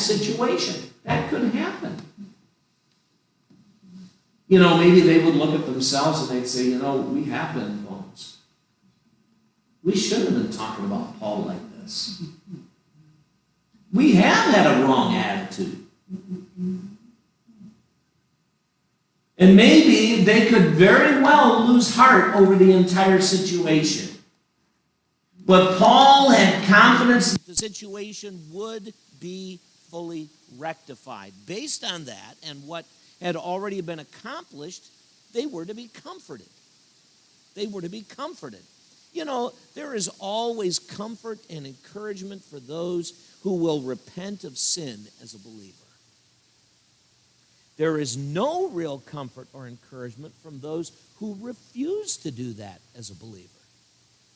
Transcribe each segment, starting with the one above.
situation. That could happen. Maybe they would look at themselves and they'd say, we have been influenced. We shouldn't have been talking about Paul like this. We have had a wrong attitude. And maybe they could very well lose heart over the entire situation. But Paul had confidence that the situation would be fully rectified. Based on that and what had already been accomplished, they were to be comforted. They were to be comforted. There is always comfort and encouragement for those who will repent of sin as a believer. There is no real comfort or encouragement from those who refuse to do that as a believer.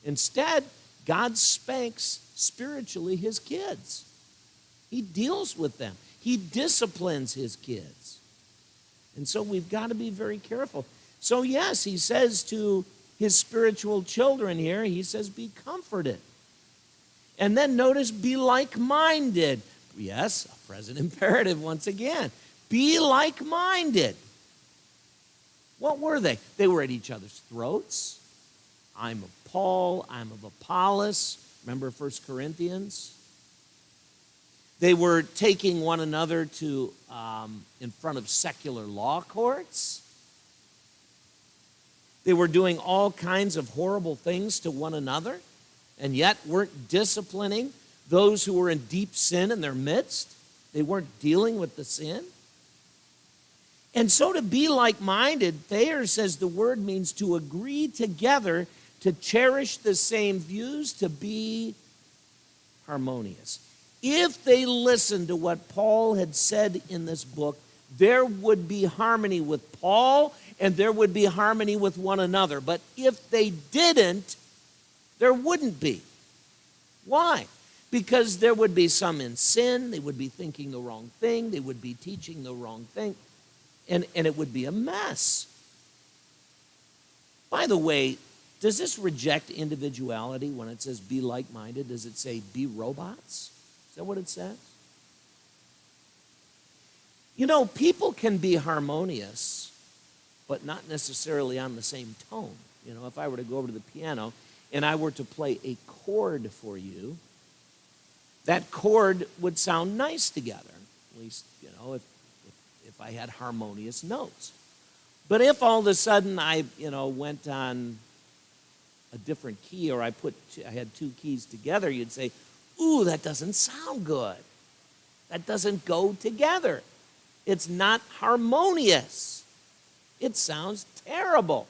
Instead, God spanks spiritually his kids. He deals with them. He disciplines his kids. And so we've got to be very careful. So yes, he says to his spiritual children here, he says, be comforted. And then notice, be like-minded. Yes, a present imperative once again. Be like-minded. What were they? They were at each other's throats. I'm of Paul, I'm of Apollos. Remember 1 Corinthians? They were taking one another to in front of secular law courts. They were doing all kinds of horrible things to one another, and yet weren't disciplining those who were in deep sin in their midst. They weren't dealing with the sin. And so to be like-minded, Thayer says the word means to agree together, to cherish the same views, to be harmonious. If they listened to what Paul had said in this book, there would be harmony with Paul and there would be harmony with one another. But if they didn't, there wouldn't be. Why? Because there would be some in sin, they would be thinking the wrong thing, they would be teaching the wrong thing, and it would be a mess. By the way, does this reject individuality when it says be like-minded? Does it say be robots? Is that what it says? People can be harmonious, but not necessarily on the same tone. If I were to go over to the piano and I were to play a chord for you, that chord would sound nice together. At least, if I had harmonious notes. But if all of a sudden I, went on a different key, or I had two keys together, you'd say, ooh, that doesn't sound good. That doesn't go together. It's not harmonious. It sounds terrible.